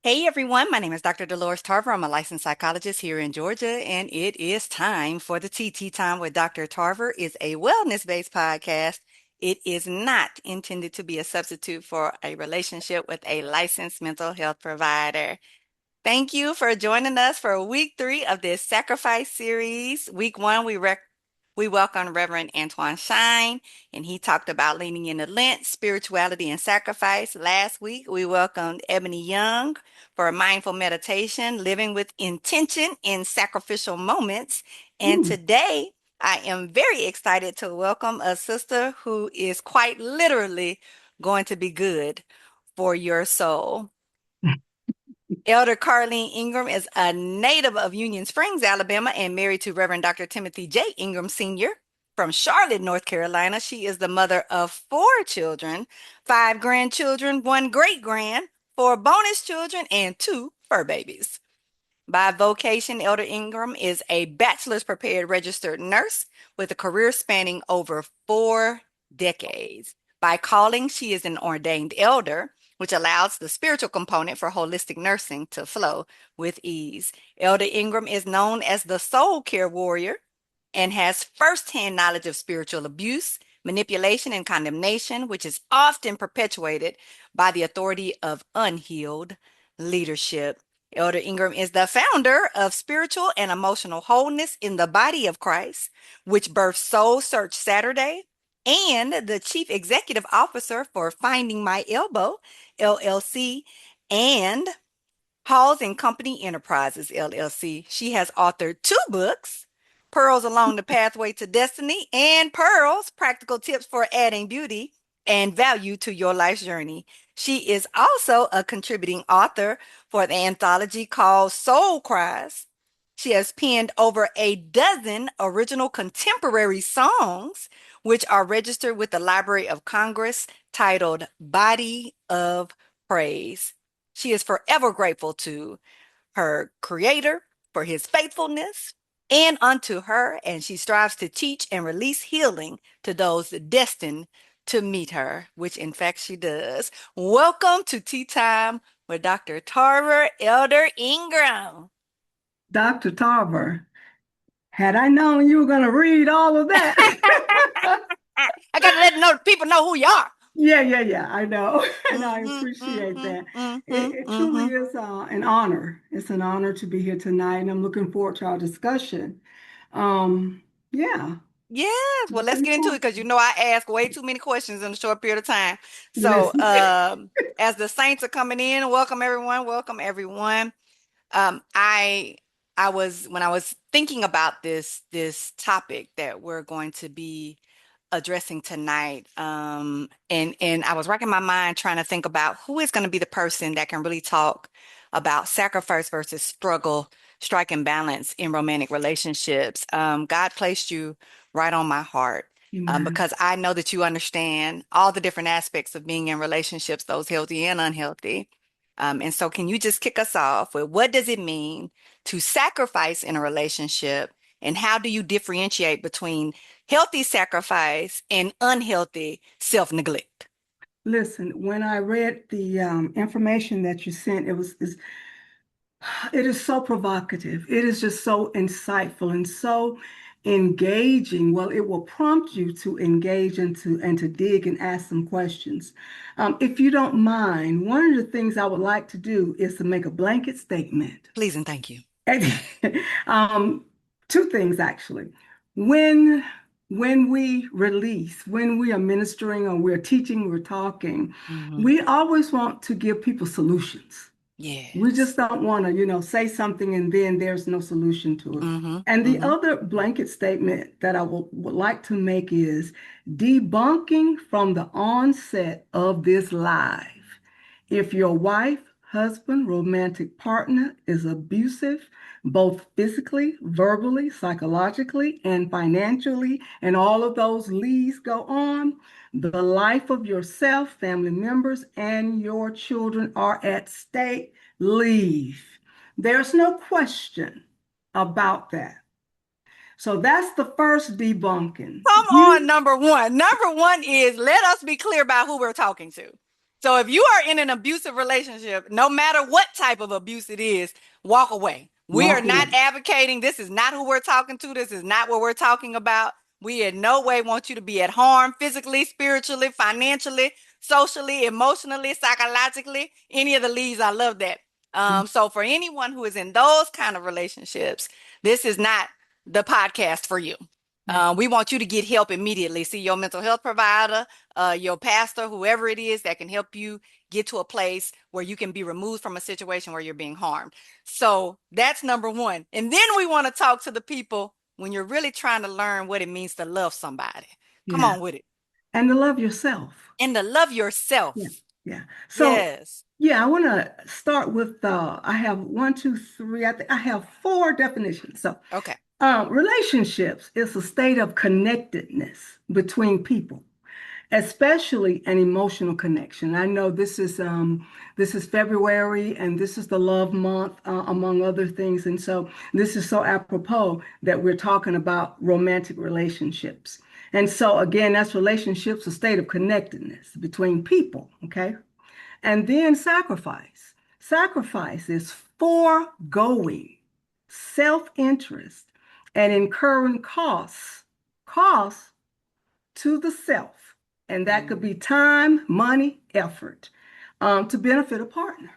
Hey everyone, my name is Dr. Dolores Tarver. I'm a licensed psychologist here in Georgia, and it is time for the TT Time with Dr. Tarver is a wellness-based podcast. It is not intended to be a substitute for a relationship with a licensed mental health provider. Thank you for joining us for week 3 of this sacrifice series. Week 1, we welcomed Reverend Antoine Shine, and he talked about leaning into Lent, spirituality, and sacrifice. Last week, we welcomed Ebony Young for a mindful meditation, living with intention in sacrificial moments. And Ooh. today, I am very excited to welcome a sister who is quite literally going to be good for your soul. Elder Carlene Ingram is a native of Union Springs, Alabama, and married to Reverend Dr. Timothy J. Ingram Sr. from Charlotte, North Carolina. She is the mother of 4 children, 5 grandchildren, 1 great-grand, 4 bonus children, and 2 fur babies. By vocation, Elder Ingram is a bachelor's prepared registered nurse with a career spanning over 4 decades. By calling, she is an ordained elder, which allows the spiritual component for holistic nursing to flow with ease. Elder Ingram is known as the soul care warrior and has firsthand knowledge of spiritual abuse, manipulation, and condemnation, which is often perpetuated by the authority of unhealed leadership. Elder Ingram is the founder of Spiritual and Emotional Wholeness in the Body of Christ, which birthed Soul Search Saturday, and the chief executive officer for Finding My Elbow, LLC, and Halls and Company Enterprises, LLC. She has authored 2 books, Pearls Along the Pathway to Destiny and Pearls, Practical Tips for Adding Beauty and Value to Your Life's Journey. She is also a contributing author for the anthology called Soul Cries. She has penned over a dozen original contemporary songs, which are registered with the Library of Congress, titled Body of Praise. She is forever grateful to her creator for his faithfulness and unto her, and she strives to teach and release healing to those destined to meet her, which in fact she does. Welcome to Tea Time with Dr. Tarver, Elder Ingram. Dr. Tarver, had I known you were going to read all of that. I got to let people know who you are. Yeah, I know. And I Mm-hmm, appreciate mm-hmm, that. mm-hmm, It truly mm-hmm. is an honor. It's an honor to be here tonight, and I'm looking forward to our discussion. Um, yeah, Yes, well, let's looking get into it forward. because I ask way too many questions in a short period of time. So, Listen, as the saints are coming in, welcome everyone, welcome everyone. I was when I was thinking about this topic that we're going to be addressing tonight, and I was racking my mind trying to think about who is going to be the person that can really talk about sacrifice versus struggle, striking balance in romantic relationships. God placed you right on my heart. amen. Because I know that you understand all the different aspects of being in relationships, those healthy and unhealthy. And so, can you just kick us off with what does it mean to sacrifice in a relationship, and how do you differentiate between healthy sacrifice and unhealthy self-neglect? Listen, when I read the information that you sent, it is so provocative. It is just so insightful and so engaging. Well, it will prompt you to engage and to dig and ask some questions. If you don't mind, one of the things I would like to do is to make a blanket statement. Please and thank you. um, Two things actually. When when we are ministering or we're teaching, we're talking, Hmm. we always want to give people solutions. We just Yes. don't want to, say something and then there's no solution to it. Hmm. And the Hmm. other blanket statement that I would like to make is debunking from the onset of this live. If your wife, husband, romantic partner is abusive, both physically, verbally, psychologically, and financially, and all of those leads go on, the life of yourself, family members, and your children are at stake. Leave. There's no question about that. So that's the first debunking. Come on, You number one. Number one is let us be clear about who we're talking to. So if you are in an abusive relationship, no matter what type of abuse it is, walk away. We are Walk not away. advocating. This is not who we're talking to. This is not what we're talking about. We in no way want you to be at harm physically, spiritually, financially, socially, emotionally, psychologically, any of the leads. I love that. So for anyone who is in those kind of relationships, this is not the podcast for you. Yeah. We want you to get help immediately. See your mental health provider, your pastor, whoever it is that can help you get to a place where you can be removed from a situation where you're being harmed. So that's number one. And then we want to talk to the people when you're really trying to learn what it means to love somebody. Come Yeah. on with it. And to love yourself. And to love Yeah. yourself. Yeah. So, Yes. yeah, I want to start with I have one, two, three. I think I have four definitions. So, Okay. relationships is a state of connectedness between people, especially an emotional connection. I know this is February and this is the love month, among other things, and so this is so apropos that we're talking about romantic relationships. And so again, that's relationships, a state of connectedness between people. Okay, and then sacrifice. Sacrifice is foregoing self-interest and incurring costs to the self. And that could Mm. be time, money, effort, to benefit a partner.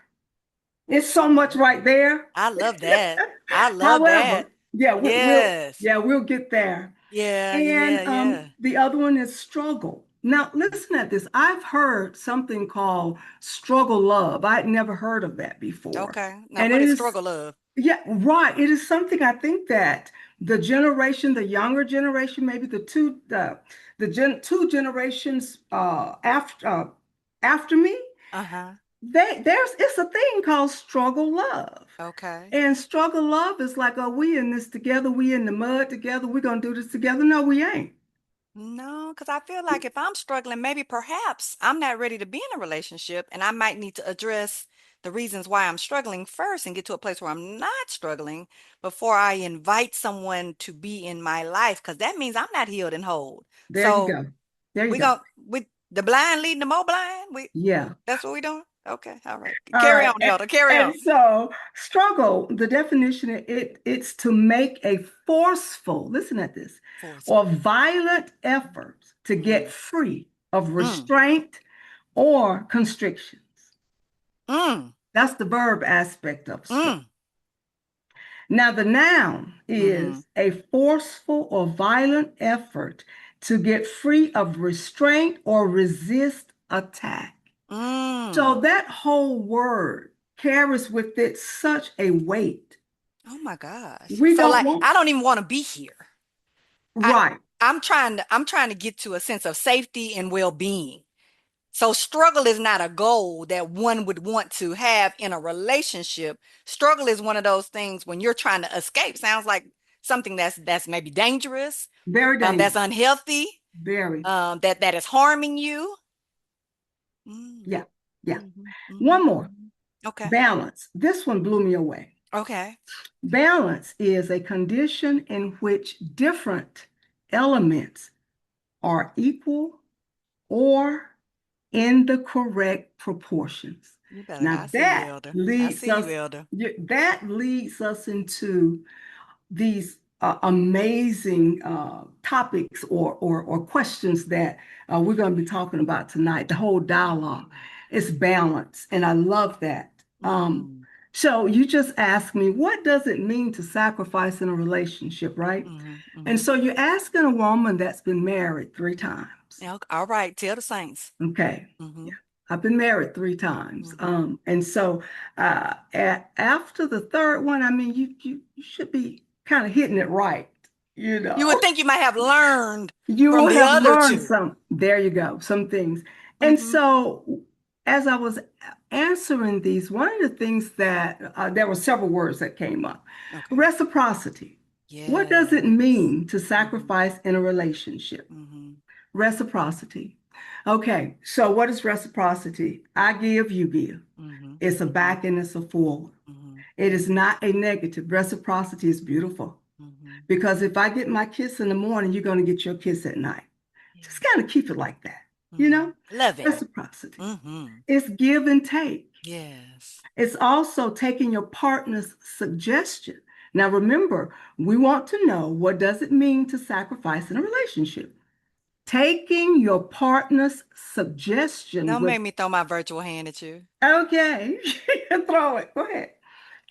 It's so much right there. I love that. I love that. However, yeah, Yes. we'll get there. Yeah, And yeah, yeah. the other one is struggle. Now, listen at this. I've heard something called struggle love. I'd never heard of that before. Okay. Now, And what it is is, struggle love? yeah, right. It is something I think that the younger generation, maybe two generations after me, Uh-huh. it's a thing called struggle love. Okay. And struggle love is like, oh, we in this together, we in the mud together, we're gonna do this together. No, we ain't. No, because I feel like if I'm struggling, maybe perhaps I'm not ready to be in a relationship and I might need to address the reasons why I'm struggling first and get to a place where I'm not struggling before I invite someone to be in my life, because that means I'm not healed and whole. There you So go. There you we go. going with the blind leading the more blind. Yeah. That's what we doing? Okay, all right. All Carry right. on, Elder. Carry And on. so struggle, the definition, it's to make a forceful, listen at this, or Forceful. violent effort to get Mm, free of mm, restraint or constrictions. mm, That's the verb aspect of struggle. mm, Now, the noun mm-hmm, is a forceful or violent effort to get free of restraint or resist attack. So mm. that whole word carries with it such a weight. Oh my gosh. We So don't like want, I don't even want to be here. I right. I'm trying to get to a sense of safety and well-being. So struggle is not a goal that one would want to have in a relationship. Struggle is one of those things when you're trying to escape. Sounds like something that's maybe dangerous, Very that's dangerous. unhealthy, Very. that is harming you. Mm, Yeah. Yeah. mhm, One mhm, more. mhm. Okay. Balance. This one blew me away. Okay. Balance is a condition in which different elements are equal or in the correct proportions. You better. Now I see you, Elder. I see you, Elder. that leads us into these amazing topics or questions that we're going to be talking about tonight. The whole dialogue Mm, is balance, and I love that. mm, So you just asked me, what does it mean to sacrifice in a relationship, right? mhm, And mhm. so you're asking a woman that's been married three times. Yeah, all right. Tell the saints. Okay. Mm-hmm. Yeah. I've been married three times. Mm-hmm. And so after the third one, I mean, you should be kind of hitting it right, you You would know. think you might have learned You from will the have other learned two. some, there you go, some things. And Mm-hmm. so as I was answering these, one of the things that there were several words that came up. Okay. Reciprocity. What does it Yes. mean to Mm-hmm. sacrifice in a relationship? Mm-hmm. Reciprocity. Okay, so what is reciprocity? I give, you give. Mm-hmm. It's a Mm-hmm. back and it's a forward. Mm-hmm. It is not a negative. Reciprocity is beautiful Mm-hmm. because if I get my kiss in the morning, you're going to get your kiss at night. Yeah. Just kind of keep it like that. you know, Love it. reciprocity. Mm-hmm. It's give and take. Yes. It's also taking your partner's suggestion. Now, remember, we want to know what does it mean to sacrifice in a relationship. Taking your partner's suggestion Don't with, make me throw my virtual hand at you. okay, throw it, go ahead.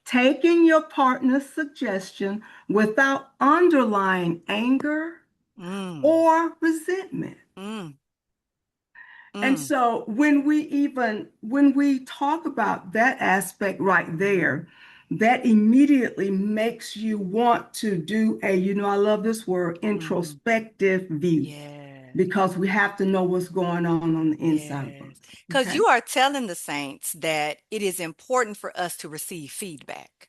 Taking your partner's suggestion without underlying anger Mm, or resentment. mm, And mm, so when we talk about that aspect right there, that immediately makes you want to do a, I love this word, mm-hmm. introspective view, Yes. because we have to know what's going on the inside of Yes. us. Because Okay? you are telling the saints that it is important for us to receive feedback.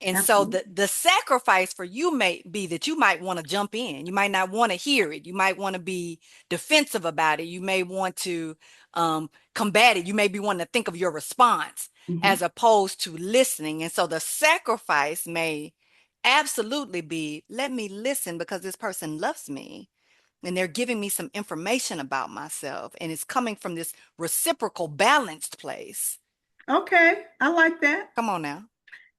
And so Absolutely. the sacrifice for you may be that you might want to jump in. You might not want to hear it. You might want to be defensive about it. You may want to combat it. You may be wanting to think of your response as Mhm. opposed to listening. And so the sacrifice may absolutely be, let me listen because this person loves me and they're giving me some information about myself. And it's coming from this reciprocal, balanced place. Okay, I like that. Come on now.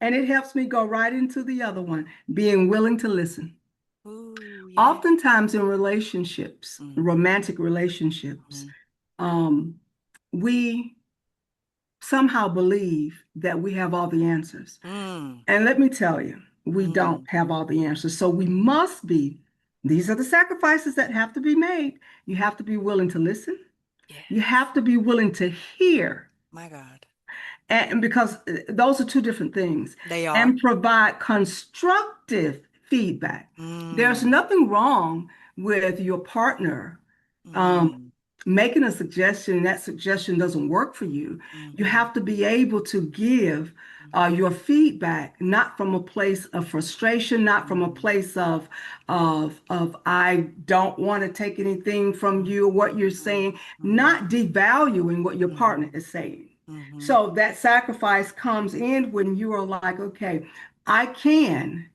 And it helps me go right into the other one, being willing to listen. Ooh, yeah. Oftentimes in relationships, Mm-hmm. romantic relationships, um, we somehow believe that we have all the answers. Mm, And let me tell you, we don't mm, have all the answers. So we mm, must be, these are the sacrifices that have to be made. You have to be willing to listen, you yes. have to be willing to hear, My God. and because those are two different things, They are. and provide constructive feedback. There's Mm, nothing wrong with your partner um, mm, making a suggestion and that suggestion doesn't work for you. You mm-hmm, have to be able to give mm-hmm, your feedback, not from a place of frustration, not from a mm-hmm, place of I don't want to take anything from you or what you're saying, mm-hmm, not devaluing what your partner mm-hmm, is saying. mm-hmm. So that sacrifice comes in when you are like, okay, I can,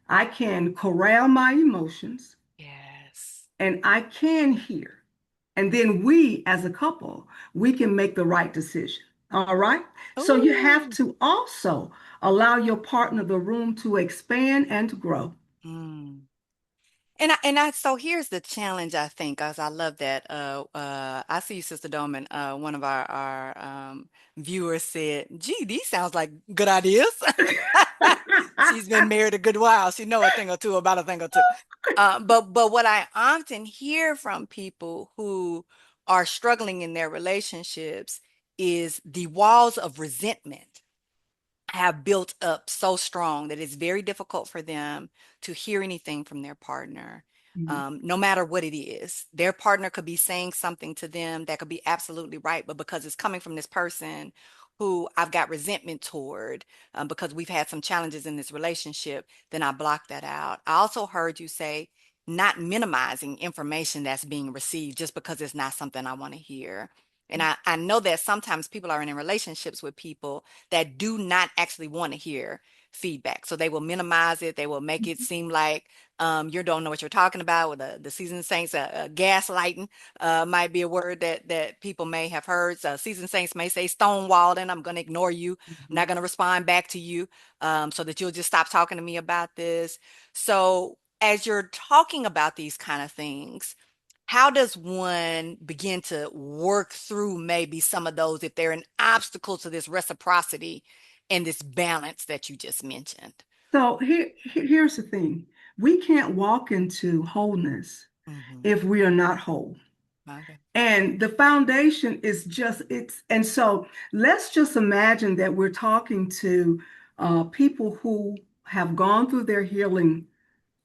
I can corral my emotions Yes. and I can hear. And then we, as a couple, we can make the right decision. All right. So you have Ooh. to also allow your partner the room to expand and to grow. Mm. And I so here's the challenge I think, as I love that. I see you, Sister Doman. One of our viewers said, "Gee, these sounds like good ideas." She's been married a good while. She know a thing or two about a thing or two. But what I often hear from people who are struggling in their relationships is the walls of resentment have built up so strong that it's very difficult for them to hear anything from their partner, Mhm. no matter what it is. Their partner could be saying something to them that could be absolutely right, but because it's coming from this person who I've got resentment toward, because we've had some challenges in this relationship, then I block that out. I also heard you say, not minimizing information that's being received just because it's not something I want to hear. And I know that sometimes people are in relationships with people that do not actually want to hear feedback. So they will minimize it. They will make it seem like you don't know what you're talking about. With the seasoned saints, gaslighting might be a word that people may have heard. So seasoned saints may say stonewalling. I'm going to ignore you. I'm Mhm. not going to respond back to you, so that you'll just stop talking to me about this. So as you're talking about these kind of things, how does one begin to work through maybe some of those if they're an obstacle to this reciprocity and this balance that you just mentioned? So here's the thing. We can't walk into wholeness Hmm. if we are not whole. Okay. And the foundation is just it's and so let's just imagine that we're talking to people who have gone through their healing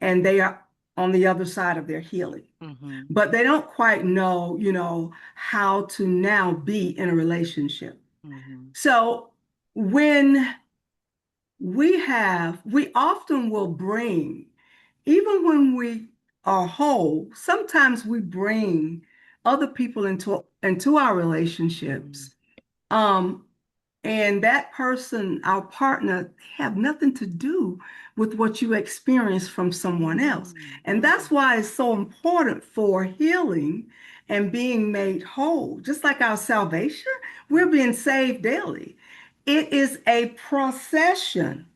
and they are on the other side of their healing, Hmm. but they don't quite know, how to now be in a relationship. Hmm. So when we often will bring, even when we are whole, sometimes we bring other people into our Hmm. relationships, um, And that person, our partner, have nothing to do with what you experience from someone else. Mm, And that's mm, why it's so important for healing and being made whole. Just like our salvation, we're being saved daily. It is a procession.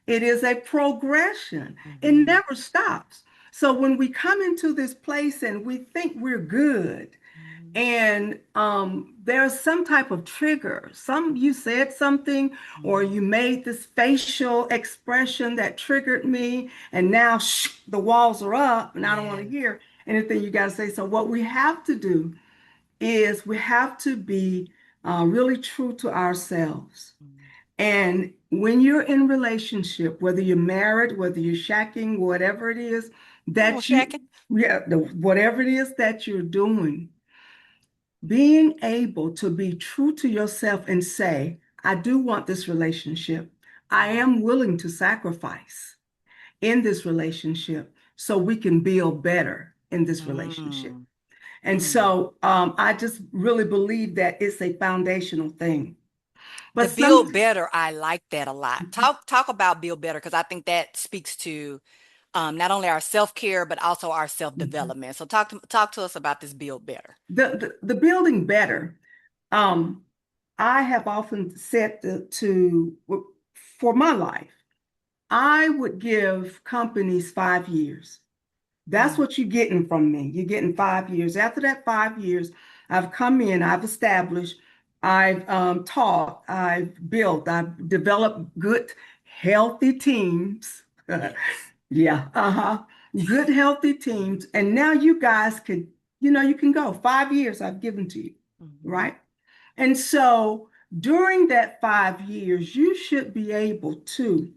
It is a progression. It mhm, never stops. So when we come into this place and we think we're good, mhm, and there's some type of trigger. Some you said something or mhm. you made this facial expression that triggered me, and now the walls are up, and I don't want to Yes. hear anything you got to say. So what we have to do is we have to be really true to ourselves. Mm. And when you're in relationship, whether you're married, whether you're shacking, whatever it is Come on, that Shaq. whatever it is that you're doing, being able to be true to yourself and say, I do want this relationship. I Mm, am willing to sacrifice in this relationship so we can build better in this relationship. mm, And mm. so I just really believe that it's a foundational thing. The But build some, better, I like that a lot. Talk about build better because I think that speaks to not only our self-care but also our self-development. So talk to us about this build better. the building better, um, I have often said for my life, I would give companies 5 years. That's Mm, what you're getting from me. You're getting 5 years. After that 5 years, I've come in, I've established, I've taught, I've built, I've developed good, healthy teams. yes. Yeah, uh-huh. Good, healthy teams. And now you guys can, you can go. 5 years I've given to you, Hmm. right? And so during that 5 years, you should be able to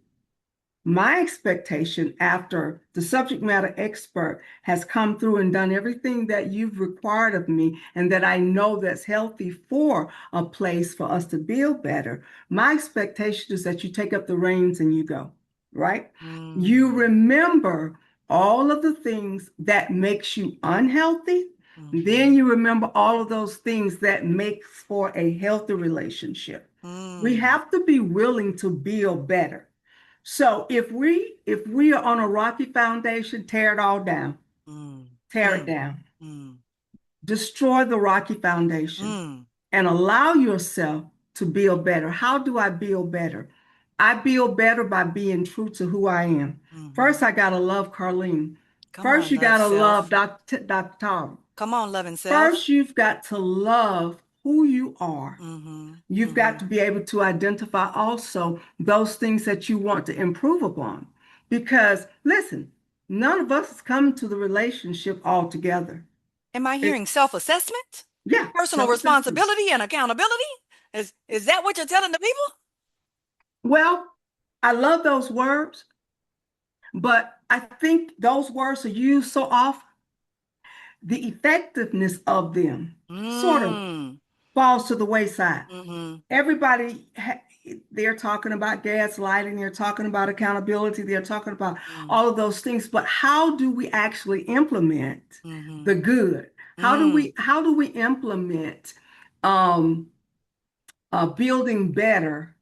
my expectation after the subject matter expert has come through and done everything that you've required of me and that I know that's healthy for a place for us to build better, my expectation is that you take up the reins and you go, right? You Mm, remember all of the things that makes you unhealthy. Then hmm. you remember all of those things that makes for a healthy relationship. We Mm, have to be willing to build better. So if we are on a rocky foundation, tear it all down. mm, Tear it mm, down. mm, Destroy the rocky foundation mm, and allow yourself to build better. How do I build better? I build better by being true to who I am. hmm. First, I gotta love Carlene. Come First, on, you love gotta love self. Dr. Tarver. Come on, loving self. First, you've got to love who you are. Hmm. You've got Hmm. to be able to identify also those things that you want to improve upon. Because listen, none of us is coming to the relationship all together. Am I It, hearing self-assessment? yeah, Personal self-assessment. responsibility and accountability? Is that what you're telling the people? Well, I love those words, but I think those words are used so often, the effectiveness of them sort of Mm, falls to the wayside. mm-hmm, Everybody, they're talking about gaslighting, they're talking about accountability, they're talking about mm, all of those things, but how do we actually implement mm-hmm, the good? How do mm, we implement um, building better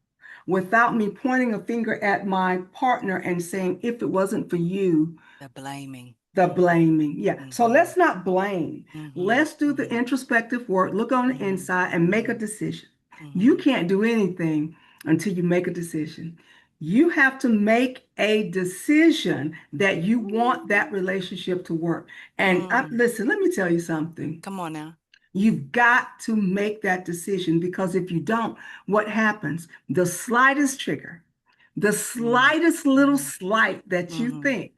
without me pointing a finger at my partner and saying, if it wasn't for you, the blaming. the Mm-hmm, blaming. Yeah. So mm-hmm, let's not blame. mm-hmm, Let's do the mm-hmm, introspective work, look on the mm-hmm, inside, and make a mm-hmm, decision. You mm-hmm, can't do anything until you make a decision. You have to make a decision that you want that relationship to work. And mm. listen, let me tell you something. Come on now. You've got to make that decision because if you don't, what happens? The slightest trigger, the Mm, slightest little mm-hmm, slight that you mm-hmm, think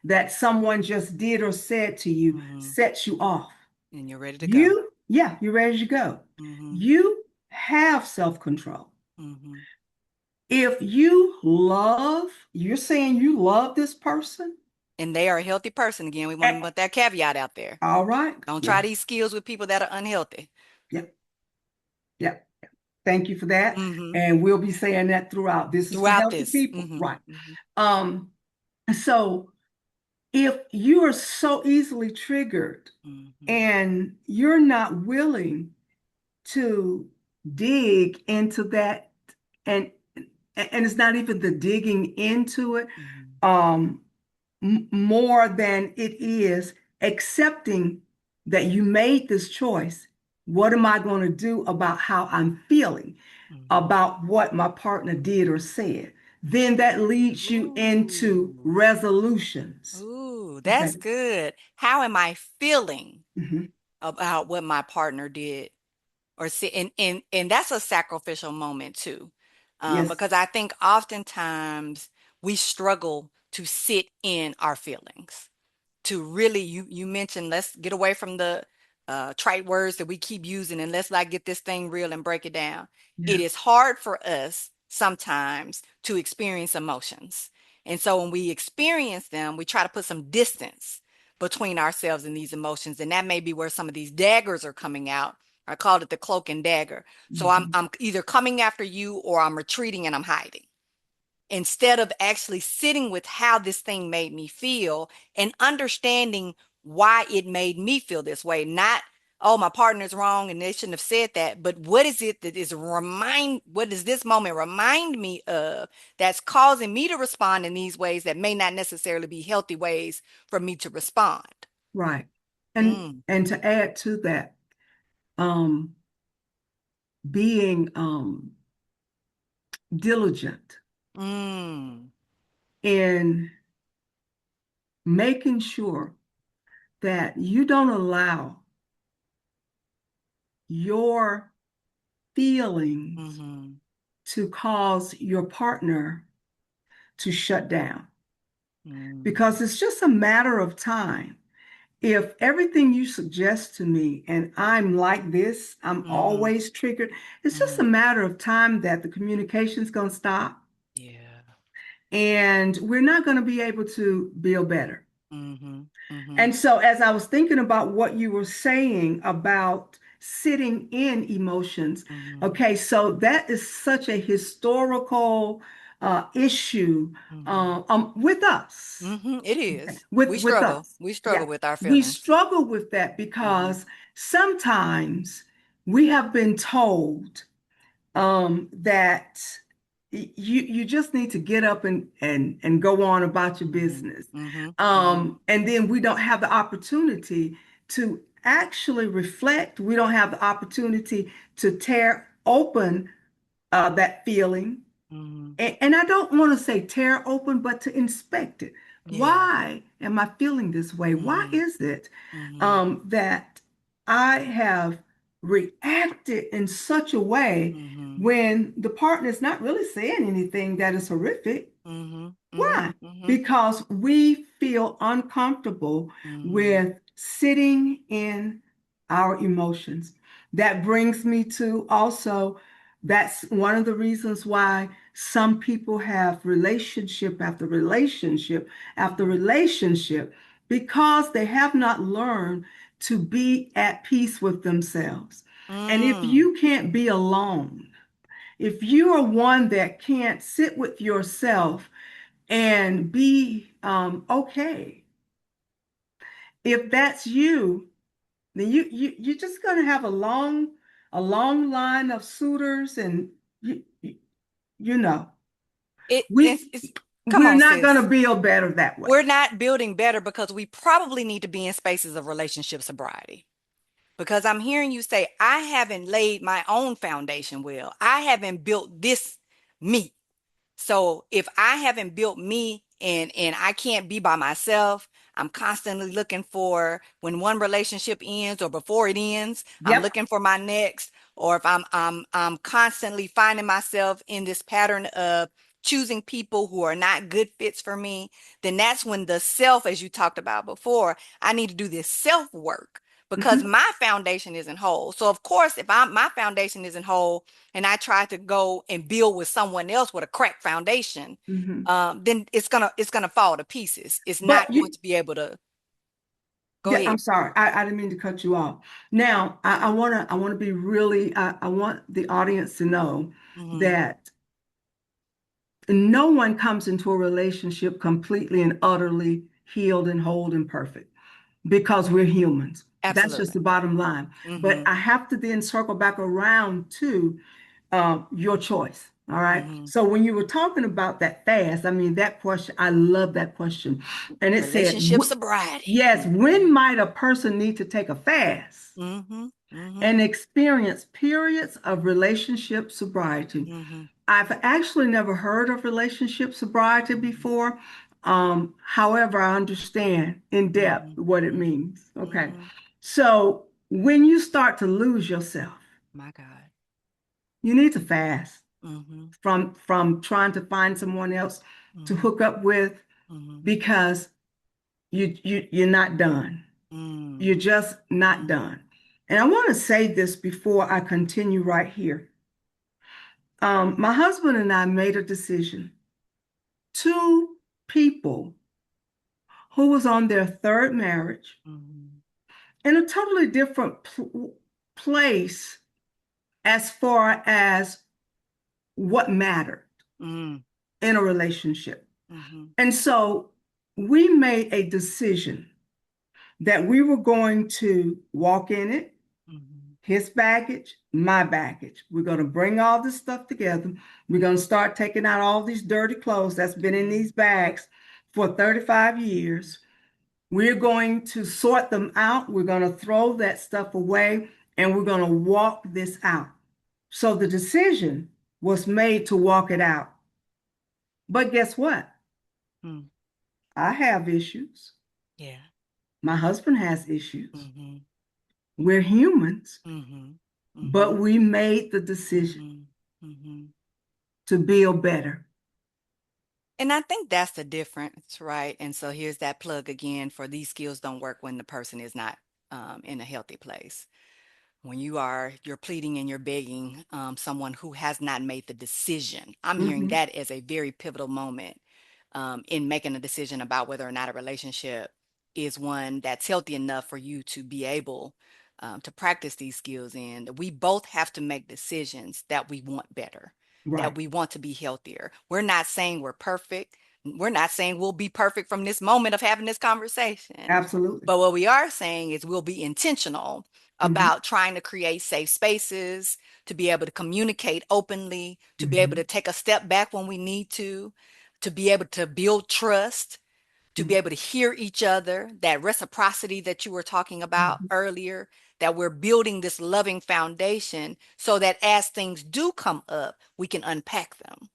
that someone just did or said to you mm-hmm. sets you off. And you're ready to go. Yeah, you're ready to go. Mm-hmm, You have self-control. mm-hmm. If you love, you're saying you love this person. And they are a healthy person. Again, we want to Eh, put that caveat out there. all right. Don't try Yeah, these skills with people that are unhealthy. yeah, yeah. Thank you for that. Mm-hmm. And we'll be saying that throughout. This is for Throughout healthy this. people. Mm-hmm, Right. mm-hmm, Um, so if you are so easily triggered mm-hmm, and you're not willing to dig into that and and it's not even the digging into it, Mhm. um, more than it is accepting that you made this choice. What am I going to do about how I'm feeling Mhm. about what my partner did or said? Then that leads you into Ooh. resolutions. Ooh, Okay. that's good. How am I feeling Mhm. about what my partner did? Or see, and that's a sacrificial moment too. Yes. Because I think oftentimes we struggle to sit in our feelings, to really, you mentioned, let's get away from the trite words that we keep using, and let's like get this thing real and break it down. It Yeah. is hard for us sometimes to experience emotions. And so when we experience them, we try to put some distance between ourselves and these emotions. And that may be where some of these daggers are coming out. I called it the cloak and dagger. So I'm Mhm. I'm either coming after you or I'm retreating and I'm hiding, instead of actually sitting with how this thing made me feel and understanding why it made me feel this way. Not, oh, my partner's wrong and they shouldn't have said that, but what is it that what does this moment remind me of that's causing me to respond in these ways that may not necessarily be healthy ways for me to respond? Right. Mm, And to add to that, um, being diligent mm, in making sure that you don't allow your feelings mm-hmm, to cause your partner to shut down. mm, Because it's just a matter of time. If everything you suggest to me and I'm like this, I'm mm-hmm, always triggered, it's just mm-hmm. a matter of time that the communication's going to stop Yeah. and we're not going to be able to build better. Mm-hmm, mm-hmm, And so, as I was thinking about what you were saying about sitting in emotions, mm-hmm, okay, so that is such a historical issue mm-hmm. with us. It Okay. is. With us. We Yeah. struggle with our We feelings. struggle with that Hmm. because sometimes we have been told that you just need to get up and go on about your Hmm. business. Hmm. Hmm. And then we don't have the opportunity to actually reflect. We don't have the opportunity to tear open that feeling, Hmm. and I don't want to say tear open, but to inspect it. Yeah. Why am I feeling this way? Why Hmm. is it Hmm. that I have reacted in such a way Hmm. when the partner is not really saying anything that is horrific? Hmm. Hmm. Why? Hmm. Because we feel uncomfortable Hmm. with sitting in our emotions. That brings me to also, that's one of the reasons why some people have relationship after relationship after relationship, because they have not learned to be at peace with themselves. And if Mm. you can't be alone, if you are one that can't sit with yourself and be okay. If that's you, then you're just going to have a long line of suitors, and you know It's come we're on, not going to sis. build better that way. We're not building better because we probably need to be in spaces of relationship sobriety. Because I'm hearing you say, I haven't laid my own foundation well. I haven't built this me. So if I haven't built me and I can't be by myself, I'm constantly looking for, when one relationship ends or before it ends, I'm Yep. looking for my next. Or if I'm constantly finding myself in this pattern of choosing people who are not good fits for me, then that's when the self, as you talked about before, I need to do this self work because Hmm. my foundation isn't whole. So of course, if my foundation isn't whole, and I try to go and build with someone else with a cracked foundation, Hmm. then it's gonna fall to pieces. It's But not going to be able to go yeah, I'm ahead. sorry. I didn't mean to cut you off. Now, I want to be really, I want the audience to know Hmm. that no one comes into a relationship completely and utterly healed and whole and perfect, because we're humans. That's just Absolutely. the bottom line. But Hmm. I have to then circle back around to your choice. All right. Hmm. So when you were talking about that fast, I mean, that question, I love that question. And it said, Relationship sobriety. yes, when Hmm. might a person need to take a fast Hmm. Hmm. and experience periods of relationship sobriety? Hmm. I've actually never heard of relationship sobriety before. However, I understand in depth Hmm. what it Hmm. means. Okay. Hmm. So when you start to lose yourself, My God. you need to fast Hmm. from trying to find someone else to Hmm. hook up with Hmm. because you're not done. You're Mm. just not Mm. done. And I want to say this before I continue right here. My husband and I made a decision. Two people who was on their third marriage Mm. in a totally different place as far as what mattered Mm. in a relationship. Mhm. And so we made a decision that we were going to walk in it, Mhm. his baggage, my baggage. We're going to bring all this stuff together. We're going to start taking out all these dirty clothes that's been in Mhm. these bags for 35 years. We're going to sort them out. We're going to throw that stuff away and we're going to walk this out. So the decision was made to walk it out. But guess what? Mm. I have issues. Yeah. My husband has issues. Mhm. We're humans, Mhm. but Mhm. we made the decision Mhm. Mhm. to build better. And I think that's the difference, right? And so here's that plug again for these skills don't work when the person is not in a healthy place. When you're pleading and you're begging someone who has not made the decision. I'm hearing Mhm. that as a very pivotal moment in making a decision about whether or not a relationship is one that's healthy enough for you to be able to practice these skills in. We both have to make decisions that we want better, that Right. we want to be healthier. We're not saying we're perfect. We're not saying we'll be perfect from this moment of having this conversation. Absolutely. But what we are saying is we'll be intentional Mhm. about trying to create safe spaces, to be able to communicate openly, to be able to Mhm. take a step back when we need to be able to build trust, to be able to hear each other, that reciprocity that you were talking about Mhm. earlier, that we're building this loving foundation so that as things do come up, we can unpack them.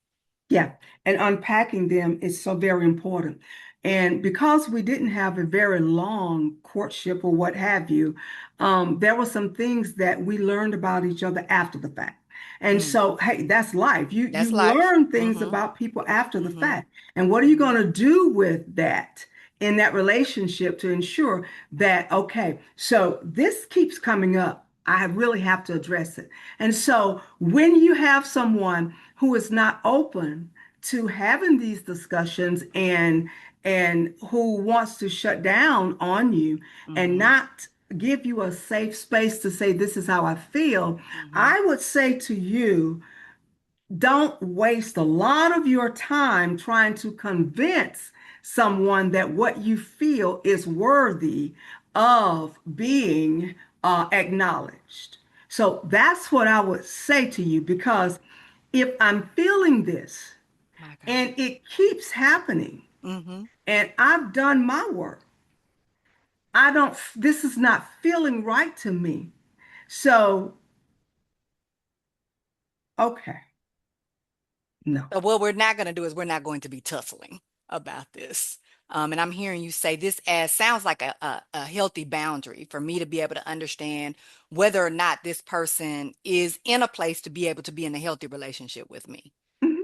Yeah, and unpacking them is so very important. And because we didn't have a very long courtship or what have you, there were some things that we learned about each other after the fact. And Mm, so, hey, that's life. You that's life. learn things Mm-hmm. about people after the Mm-hmm. fact. And what are you Mm-hmm. going to do with that in that relationship to ensure that, okay, so this keeps coming up. I really have to address it. And so when you have someone who is not open to having these discussions and who wants to shut down on you and Mm-hmm. not give you a safe space to say this is how I feel, Mm-hmm. I would say to you, don't waste a lot of your time trying to convince someone that what you feel is worthy of being acknowledged. So that's what I would say to you because if I'm feeling this My God. and it keeps happening Mm-hmm. and I've done my work, this is not feeling right to me. So, okay, no. So what we're not going to do is we're not going to be tussling about this. And I'm hearing you say this as sounds like a healthy boundary for me to be able to understand whether or not this person is in a place to be able to be in a healthy relationship with me. Mhm.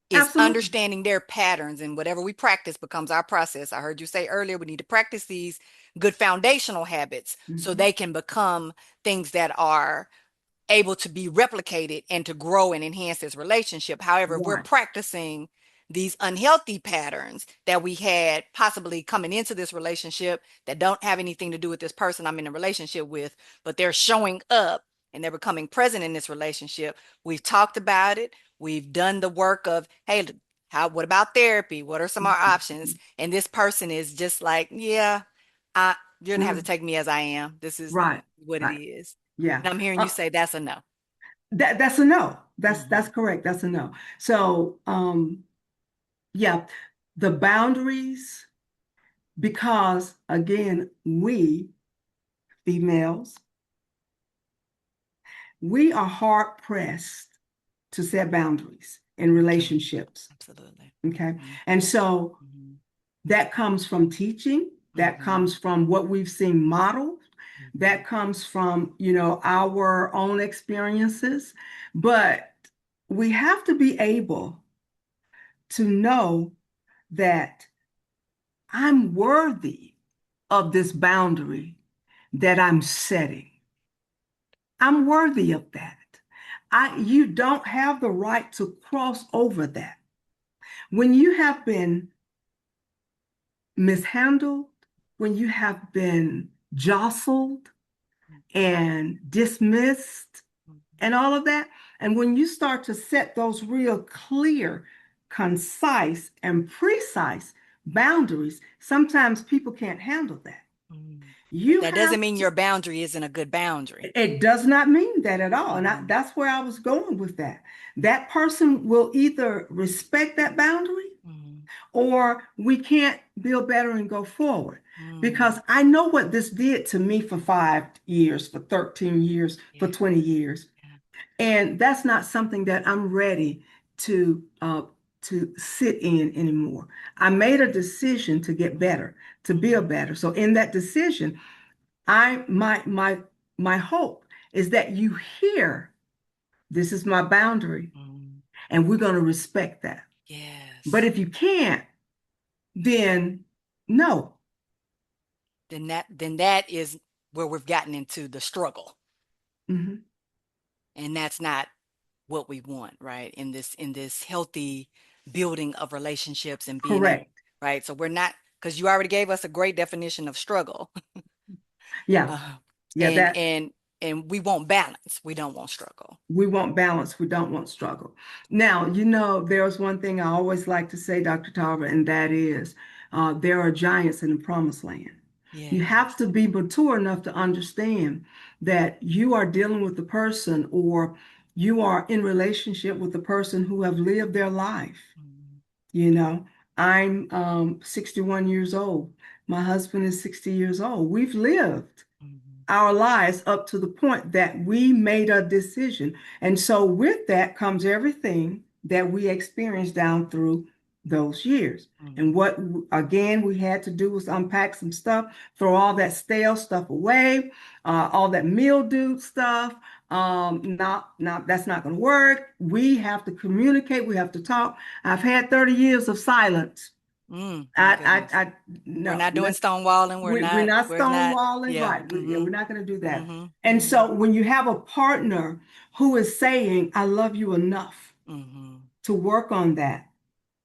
Is Absolutely. understanding their patterns and whatever we practice becomes our process. I heard you say earlier we need to practice these good foundational habits so Mhm. they can become things that are able to be replicated and to grow and enhance this relationship. However, if we're Right. practicing these unhealthy patterns that we had possibly coming into this relationship that don't have anything to do with this person I'm in a relationship with, but they're showing up and they're becoming present in this relationship. We've talked about it. We've done the work of, hey, what about therapy? What are some of our options? Mhm. And this person is just like, yeah, you're gonna have to Mm. take me as I am. This is Right. what it Right. is. Yeah. And I'm hearing you Uh, say that's a no. That's a no. That's Hmm. correct. That's a no. So yeah, the boundaries, because again, we females, we are hard pressed to set boundaries in relationships. Absolutely. Okay. Hmm. And so Hmm. that comes from teaching, that Hmm. comes from what we've seen modeled, Hmm. that comes from, our own experiences. But we have to be able to know that I'm worthy of this boundary that I'm setting. I'm worthy of that. You don't have the right to cross over that. When you have been mishandled, when you have been jostled and dismissed and all of that, and when you start to set those real clear, concise, and precise boundaries, sometimes people can't handle that. Hmm. But You that have doesn't mean to, your boundary isn't a good boundary. it does not mean that at all. And Hmm. that's where I was going with that. That person will either respect that boundary Hmm. or we can't build better and go forward. Hmm. Because I know what this did to me for 5 years, for 13 years, for Yeah. 20 years. Yeah. And that's not something that I'm ready to sit in anymore. I made a decision to get better, to Hmm. build better. So in that decision, my hope is that you hear this is my boundary Hmm. and we're going to respect that. But Yes. if you can't, then no. Then that is where we've gotten into the struggle. Mhm. And that's not what we want, right? In this healthy building of relationships and being able, Correct. right? So we're not, because you already gave us a great definition of struggle. Yeah. Uh, Yeah, and that and and we want balance. We don't want struggle. we want balance. We don't want struggle. Now, there's one thing I always like to say, Dr. Tarver, and that is there are giants in the promised land. You have Yes. to be mature enough to understand that you are dealing with the person or you are in relationship with the person who have lived their life. Mhm. You know, I'm 61 years old. My husband is 60 years old. We've lived Mhm. our lives up to the point that we made a decision. And so with that comes everything that we experienced down through those years. And Mhm. what, again, we had to do was unpack some stuff, throw all that stale stuff away, all that mildewed stuff. Not that's not going to work. We have to communicate. We have to talk. I've had 30 years of silence. My goodness. We're No, not doing stonewalling. We're we're not, not we're not, stonewalling, yeah. right? Yeah, Hmm. we're not going to do that. Hmm. And Hmm. so when you have a partner who is saying, I love you enough Hmm. to work on that,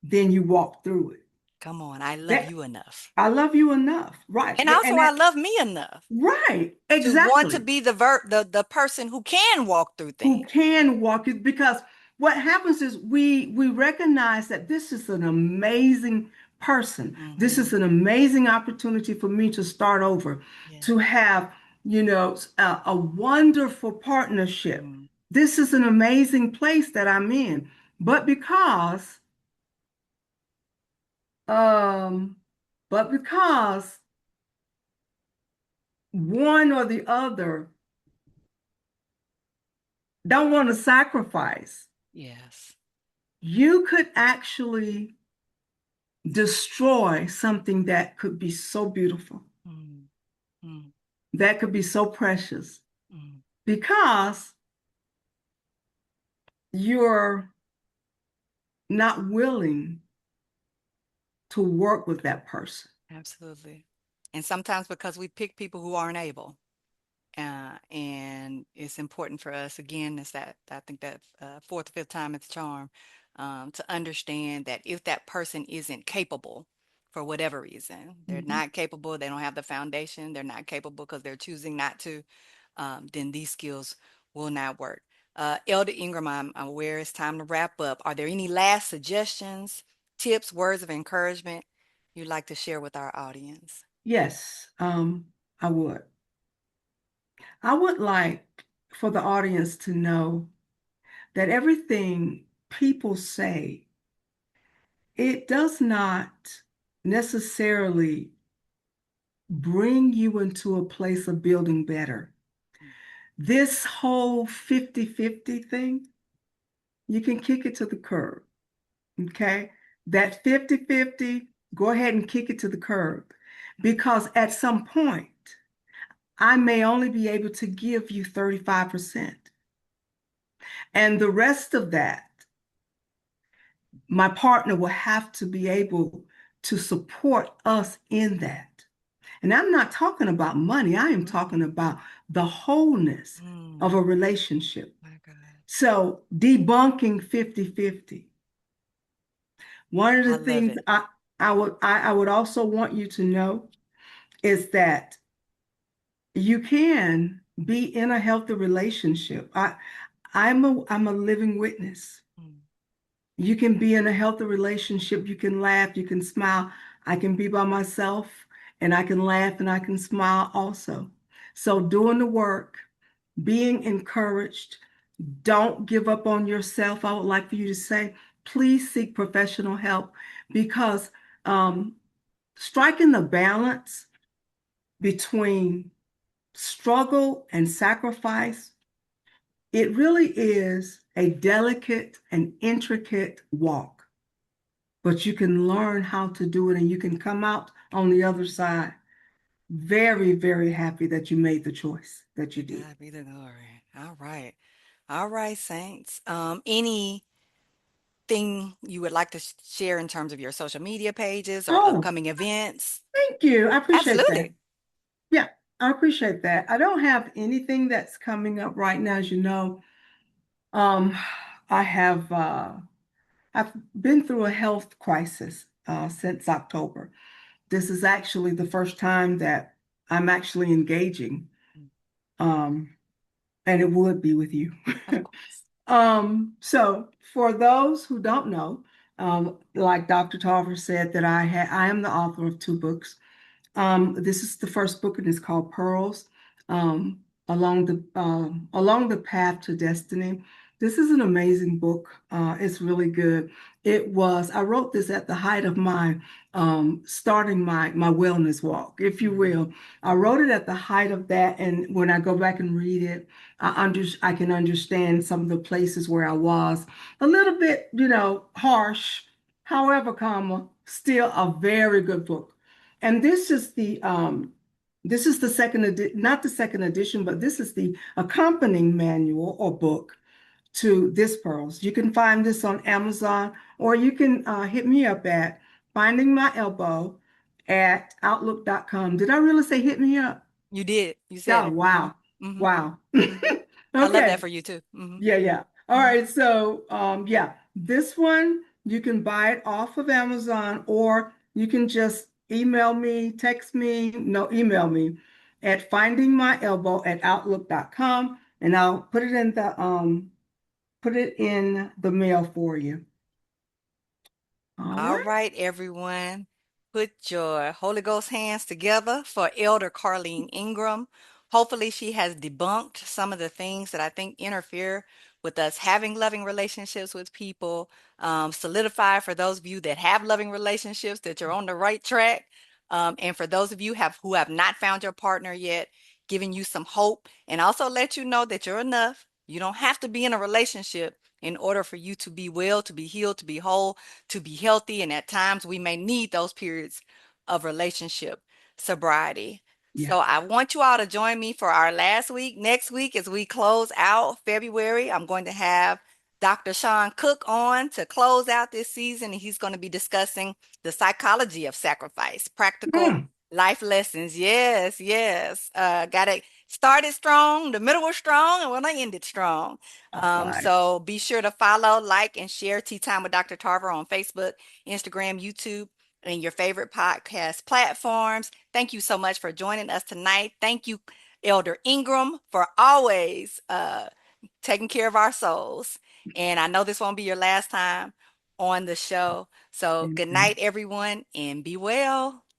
then you walk through it. Come on, I love That you enough. I love you enough, right? And also And I that, love me enough right, to want to exactly. be the person who can walk through Who things. can walk it, because what happens is we recognize that this is an amazing person. This is Hmm. an amazing opportunity for me to start over, Yeah. to have, a wonderful partnership. Mm. This is an amazing place that I'm in. But um because one or the other don't want to sacrifice, Yes. you could actually destroy something that could be so beautiful, Mm. Mm. that could be so precious, Mm. because you're not willing to work with that person. Absolutely. And sometimes because we pick people who aren't able. And it's important for us, again, is that I think that fourth or fifth time it's a charm, to understand that if that person isn't capable for whatever reason, they're Mhm. not capable, they don't have the foundation, they're not capable because they're choosing not to, then these skills will not work. Elder Ingram, I'm aware it's time to wrap up. Are there any last suggestions, tips, words of encouragement you'd like to share with our audience? Yes, I would. I would like for the audience to know. that everything people say, it does not necessarily bring you into a place of building better. This whole 50-50 thing, you can kick it to the curb, okay? That 50-50, go ahead and kick it to the curb because at some point, I may only be able to give you 35%. And the rest of that, my partner will have to be able to support us in that. And I'm not talking about money, I am Mhm. talking about the wholeness of Mm, a relationship. my God. So, debunking 50-50. One of the I love things it. I would also want you to know is that you can be in a healthy relationship. I'm a living witness. Mm, You can be in a healthy relationship. You can laugh, you can smile. I can be by myself and I can laugh and I can smile also. So, doing the work, being encouraged, don't give up on yourself. I would like for you to say, please seek professional help because um, striking the balance between struggle and sacrifice, it really is a delicate and intricate walk. But you can learn how to do it and you can come out on the other side very, very happy that you made the choice that you did. God be the glory. All right. All right, Saints. Anything you would like to share in terms of your social media pages or Oh, upcoming events? thank you. I appreciate that. Absolutely. Yeah, I appreciate that. I don't have anything that's coming up right now, as you know. Um, I have I've been through a health crisis since October. This is actually the first time that I'm actually engaging, um, and it would be with you. Of course. So for those who don't know, like Dr. Tarver said, that I am the author of two books. This is the first book, and it's called Pearls, um, along the path to destiny. This is an amazing book. It's really good. I wrote this at the height of my starting my wellness walk, if you Mhm. will. I wrote it at the height of that, and when I go back and read it, I can understand some of the places where I was a little bit, harsh. However, still a very good book. And this is the not the second edition, but this is the accompanying manual or book to this Pearls. You can find this on Amazon, or you can hit me up at finding my elbow at outlook.com. Did I really say hit me up? You did. You said Yeah, it. wow. Hmm. Wow. Hmm. I love that Okay. for you too. Hmm. Yeah, yeah. All Hmm. right. So, yeah, this one you can buy it off of Amazon, or you can just email me, text me, no, email me at findingmyelbow@outlook.com, and I'll put it in the mail for you. All All right. right, everyone. Put your Holy Ghost hands together for Elder Carlene Ingram. Hopefully, she has debunked some of the things that I think interfere with us having loving relationships with people. Solidify for those of you that have loving relationships that you're on the right track. And for those of you who have not found your partner yet, giving you some hope and also let you know that you're enough. You don't have to be in a relationship in order for you to be well, to be healed, to be whole, to be healthy. And at times we may need those periods of relationship sobriety. Yeah. So I want you all to join me for our last week. Next week, as we close out February, I'm going to have Dr. Sean Cook on to close out this season. And he's going to be discussing the psychology of sacrifice, practical Mm. life lessons. Yes, yes. Got it started strong, the middle was strong, and we're going to end it strong. All right. So be sure to follow, like, and share Tea Time with Dr. Tarver on Facebook, Instagram, YouTube, and your favorite podcast platforms. Thank you so much for joining us tonight. Thank you, Elder Ingram, for always taking care of our souls. And I know this won't be your last time on the show. So good Amen. night, everyone, and be well.